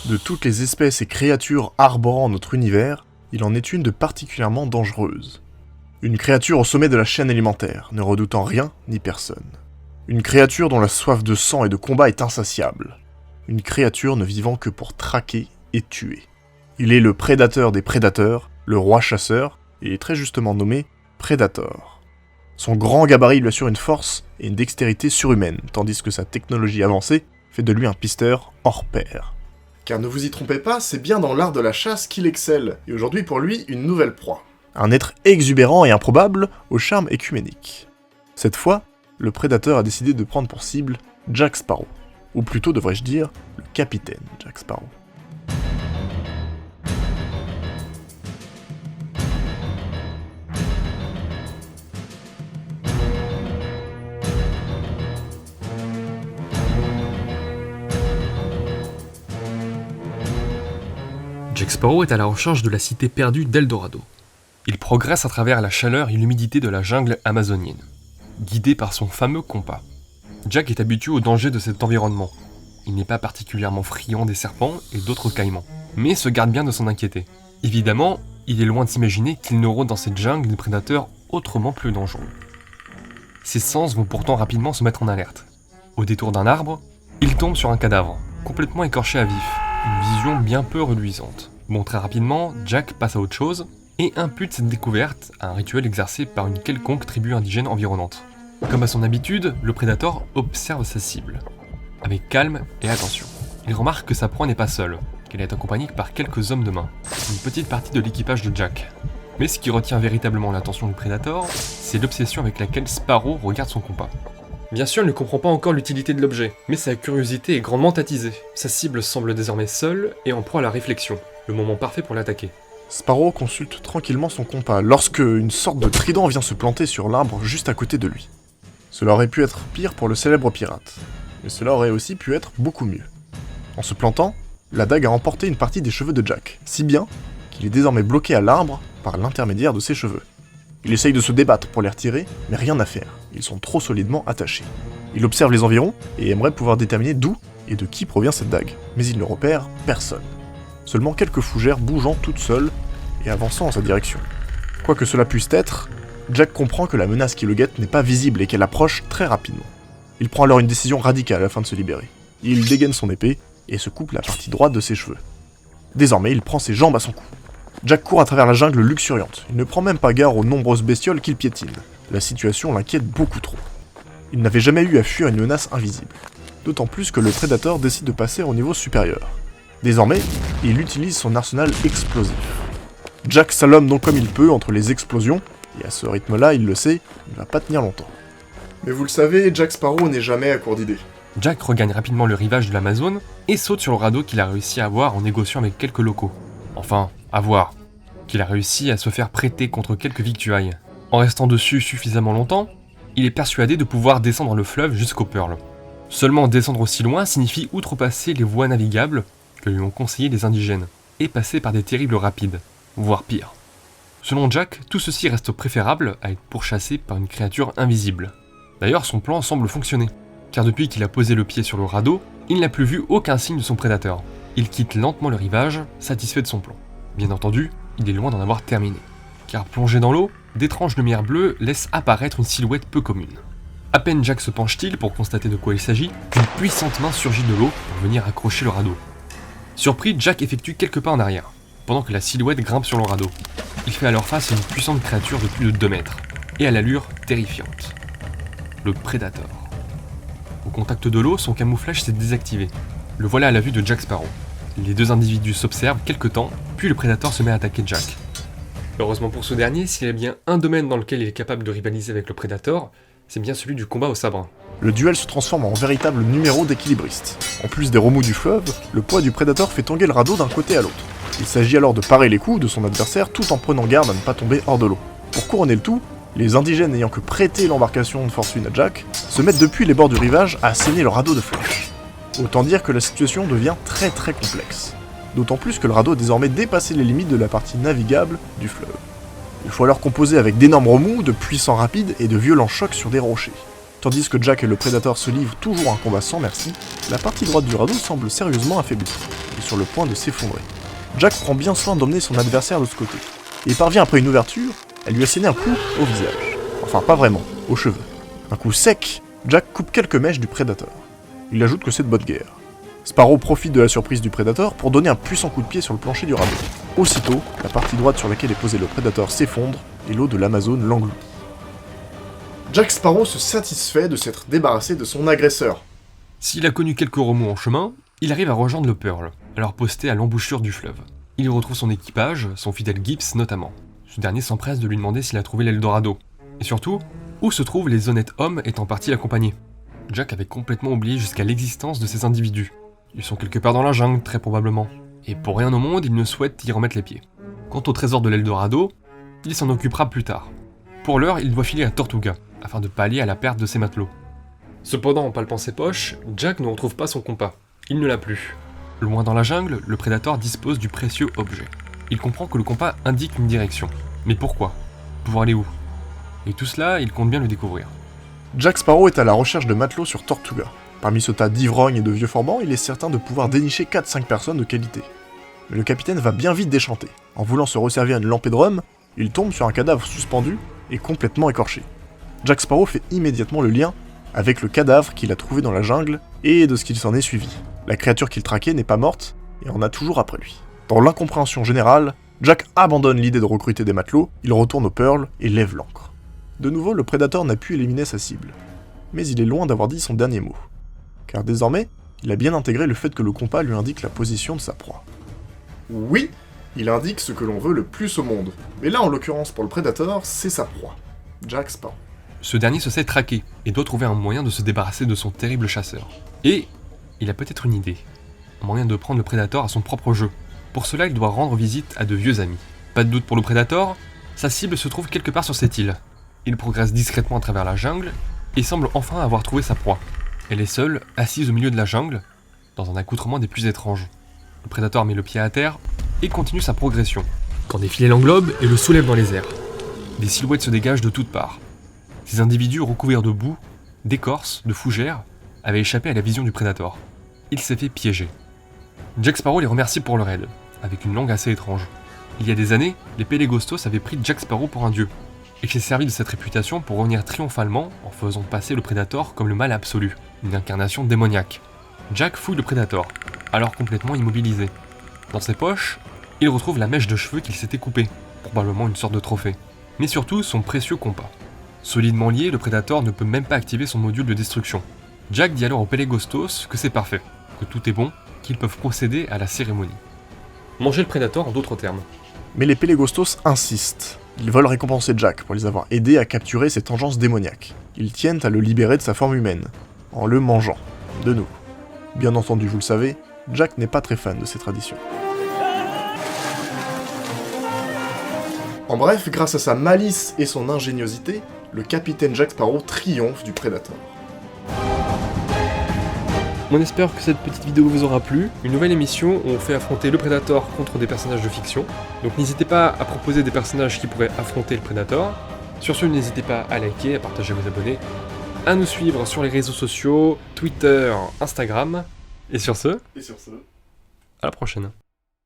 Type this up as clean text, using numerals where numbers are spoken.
De toutes les espèces et créatures arborant notre univers, il en est une de particulièrement dangereuse. Une créature au sommet de la chaîne alimentaire, ne redoutant rien ni personne. Une créature dont la soif de sang et de combat est insatiable. Une créature ne vivant que pour traquer et tuer. Il est le prédateur des prédateurs, le roi chasseur, et est très justement nommé Predator. Son grand gabarit lui assure une force et une dextérité surhumaine, tandis que sa technologie avancée fait de lui un pisteur hors pair. Car ne vous y trompez pas, c'est bien dans l'art de la chasse qu'il excelle, et aujourd'hui pour lui, une nouvelle proie. Un être exubérant et improbable, au charme écuménique. Cette fois, le prédateur a décidé de prendre pour cible Jack Sparrow. Ou plutôt, devrais-je dire, le capitaine Jack Sparrow. Jack Sparrow est à la recherche de la cité perdue d'Eldorado. Il progresse à travers la chaleur et l'humidité de la jungle amazonienne, guidé par son fameux compas. Jack est habitué aux dangers de cet environnement. Il n'est pas particulièrement friand des serpents et d'autres caïmans, mais se garde bien de s'en inquiéter. Évidemment, il est loin de s'imaginer qu'il ne rôde dans cette jungle des prédateurs autrement plus dangereux. Ses sens vont pourtant rapidement se mettre en alerte. Au détour d'un arbre, il tombe sur un cadavre, complètement écorché à vif, une vision bien peu reluisante. Bon, très rapidement, Jack passe à autre chose et impute cette découverte à un rituel exercé par une quelconque tribu indigène environnante. Comme à son habitude, le prédateur observe sa cible, avec calme et attention. Il remarque que sa proie n'est pas seule, qu'elle est accompagnée par quelques hommes de main, une petite partie de l'équipage de Jack. Mais ce qui retient véritablement l'attention du prédateur, c'est l'obsession avec laquelle Sparrow regarde son compas. Bien sûr, il ne comprend pas encore l'utilité de l'objet, mais sa curiosité est grandement attisée. Sa cible semble désormais seule et en proie à la réflexion, le moment parfait pour l'attaquer. Sparrow consulte tranquillement son compas lorsque une sorte de trident vient se planter sur l'arbre juste à côté de lui. Cela aurait pu être pire pour le célèbre pirate, mais cela aurait aussi pu être beaucoup mieux. En se plantant, la dague a emporté une partie des cheveux de Jack, si bien qu'il est désormais bloqué à l'arbre par l'intermédiaire de ses cheveux. Il essaye de se débattre pour les retirer, mais rien à faire, ils sont trop solidement attachés. Il observe les environs et aimerait pouvoir déterminer d'où et de qui provient cette dague, mais il ne repère personne. Seulement quelques fougères bougeant toutes seules et avançant en sa direction. Quoi que cela puisse être, Jack comprend que la menace qui le guette n'est pas visible et qu'elle approche très rapidement. Il prend alors une décision radicale afin de se libérer. Il dégaine son épée et se coupe la partie droite de ses cheveux. Désormais, il prend ses jambes à son cou. Jack court à travers la jungle luxuriante. Il ne prend même pas garde aux nombreuses bestioles qu'il piétine. La situation l'inquiète beaucoup trop. Il n'avait jamais eu à fuir une menace invisible. D'autant plus que le prédateur décide de passer au niveau supérieur. Désormais, il utilise son arsenal explosif. Jack s'allume donc comme il peut entre les explosions, et à ce rythme-là, il le sait, il ne va pas tenir longtemps. Mais vous le savez, Jack Sparrow n'est jamais à court d'idées. Jack regagne rapidement le rivage de l'Amazone et saute sur le radeau qu'il a réussi à avoir en négociant avec quelques locaux. Enfin, à voir. Qu'il a réussi à se faire prêter contre quelques victuailles. En restant dessus suffisamment longtemps, il est persuadé de pouvoir descendre le fleuve jusqu'au Pearl. Seulement descendre aussi loin signifie outrepasser les voies navigables que lui ont conseillé les indigènes, et passer par des terribles rapides, voire pire. Selon Jack, tout ceci reste préférable à être pourchassé par une créature invisible. D'ailleurs, son plan semble fonctionner, car depuis qu'il a posé le pied sur le radeau, il n'a plus vu aucun signe de son prédateur. Il quitte lentement le rivage, satisfait de son plan. Bien entendu, il est loin d'en avoir terminé, car plongé dans l'eau, d'étranges lumières bleues laissent apparaître une silhouette peu commune. À peine Jack se penche-t-il pour constater de quoi il s'agit, qu'une puissante main surgit de l'eau pour venir accrocher le radeau. Surpris, Jack effectue quelques pas en arrière, pendant que la silhouette grimpe sur le radeau. Il fait alors face à une puissante créature de plus de 2 mètres, et à l'allure terrifiante. Le Predator. Au contact de l'eau, son camouflage s'est désactivé. Le voilà à la vue de Jack Sparrow. Les deux individus s'observent quelque temps, puis le Predator se met à attaquer Jack. Heureusement pour ce dernier, s'il y a bien un domaine dans lequel il est capable de rivaliser avec le Predator, c'est bien celui du combat au sabre. Le duel se transforme en véritable numéro d'équilibriste. En plus des remous du fleuve, le poids du Predator fait tanguer le radeau d'un côté à l'autre. Il s'agit alors de parer les coups de son adversaire tout en prenant garde à ne pas tomber hors de l'eau. Pour couronner le tout, les indigènes n'ayant que prêté l'embarcation de fortune à Jack, se mettent depuis les bords du rivage à asséner le radeau de flèches. Autant dire que la situation devient très complexe. D'autant plus que le radeau a désormais dépassé les limites de la partie navigable du fleuve. Il faut alors composer avec d'énormes remous, de puissants rapides et de violents chocs sur des rochers. Tandis que Jack et le Predator se livrent toujours un combat sans merci, la partie droite du radeau semble sérieusement affaiblie. Il sur le point de s'effondrer. Jack prend bien soin d'emmener son adversaire de ce côté, et parvient après une ouverture à lui asséner un coup au visage. Enfin, pas vraiment, aux cheveux. Un coup sec, Jack coupe quelques mèches du Predator. Il ajoute que c'est de bonne guerre. Sparrow profite de la surprise du Predator pour donner un puissant coup de pied sur le plancher du radeau. Aussitôt, la partie droite sur laquelle est posé le Predator s'effondre, et l'eau de l'Amazone l'engloutit. Jack Sparrow se satisfait de s'être débarrassé de son agresseur. S'il a connu quelques remous en chemin, il arrive à rejoindre le Pearl, alors posté à l'embouchure du fleuve. Il y retrouve son équipage, son fidèle Gibbs notamment. Ce dernier s'empresse de lui demander s'il a trouvé l'Eldorado. Et surtout, où se trouvent les honnêtes hommes étant partis l'accompagner. Jack avait complètement oublié jusqu'à l'existence de ces individus. Ils sont quelque part dans la jungle, très probablement. Et pour rien au monde, il ne souhaite y remettre les pieds. Quant au trésor de l'Eldorado, il s'en occupera plus tard. Pour l'heure, il doit filer à Tortuga, afin de pallier à la perte de ses matelots. Cependant, en palpant ses poches, Jack ne retrouve pas son compas. Il ne l'a plus. Loin dans la jungle, le Predator dispose du précieux objet. Il comprend que le compas indique une direction. Mais pourquoi? Pour aller où? Et tout cela, il compte bien le découvrir. Jack Sparrow est à la recherche de matelots sur Tortuga. Parmi ce tas d'ivrognes et de vieux forbans, il est certain de pouvoir dénicher 4-5 personnes de qualité. Mais le capitaine va bien vite déchanter. En voulant se resservir une lampée de rhum, il tombe sur un cadavre suspendu et complètement écorché. Jack Sparrow fait immédiatement le lien avec le cadavre qu'il a trouvé dans la jungle et de ce qu'il s'en est suivi. La créature qu'il traquait n'est pas morte et en a toujours après lui. Dans l'incompréhension générale, Jack abandonne l'idée de recruter des matelots, il retourne au Pearl et lève l'ancre. De nouveau, le Predator n'a pu éliminer sa cible. Mais il est loin d'avoir dit son dernier mot. Car désormais, il a bien intégré le fait que le compas lui indique la position de sa proie. Oui, il indique ce que l'on veut le plus au monde. Mais là, en l'occurrence pour le Predator, c'est sa proie. Jack Sparrow. Ce dernier se sait traqué et doit trouver un moyen de se débarrasser de son terrible chasseur. Et il a peut-être une idée. Un moyen de prendre le Predator à son propre jeu. Pour cela, il doit rendre visite à de vieux amis. Pas de doute pour le Predator, sa cible se trouve quelque part sur cette île. Il progresse discrètement à travers la jungle et semble enfin avoir trouvé sa proie. Elle est seule, assise au milieu de la jungle, dans un accoutrement des plus étranges. Le Predator met le pied à terre et continue sa progression, quand des filets l'englobent et le soulèvent dans les airs. Des silhouettes se dégagent de toutes parts. Ces individus recouverts de boue, d'écorce, de fougères, avaient échappé à la vision du Predator. Il s'est fait piéger. Jack Sparrow les remercie pour leur aide, avec une langue assez étrange. Il y a des années, les Pellegostos avaient pris Jack Sparrow pour un dieu, et s'est servi de cette réputation pour revenir triomphalement en faisant passer le Predator comme le mal absolu, une incarnation démoniaque. Jack fouille le Predator, alors complètement immobilisé. Dans ses poches, il retrouve la mèche de cheveux qu'il s'était coupée, probablement une sorte de trophée, mais surtout son précieux compas. Solidement lié, le Predator ne peut même pas activer son module de destruction. Jack dit alors aux Pellegostos que c'est parfait, que tout est bon, qu'ils peuvent procéder à la cérémonie. Manger le Predator en d'autres termes. Mais les Pellegostos insistent. Ils veulent récompenser Jack pour les avoir aidés à capturer cette engeance démoniaque. Ils tiennent à le libérer de sa forme humaine, en le mangeant, de nouveau. Bien entendu, vous le savez, Jack n'est pas très fan de ces traditions. En bref, grâce à sa malice et son ingéniosité, le capitaine Jack Sparrow triomphe du Predator. On espère que cette petite vidéo vous aura plu. Une nouvelle émission où on fait affronter le Predator contre des personnages de fiction. Donc n'hésitez pas à proposer des personnages qui pourraient affronter le Predator. Sur ce, n'hésitez pas à liker, à partager, à vous abonner, à nous suivre sur les réseaux sociaux, Twitter, Instagram. Et sur ce, Et sur ce, à la prochaine.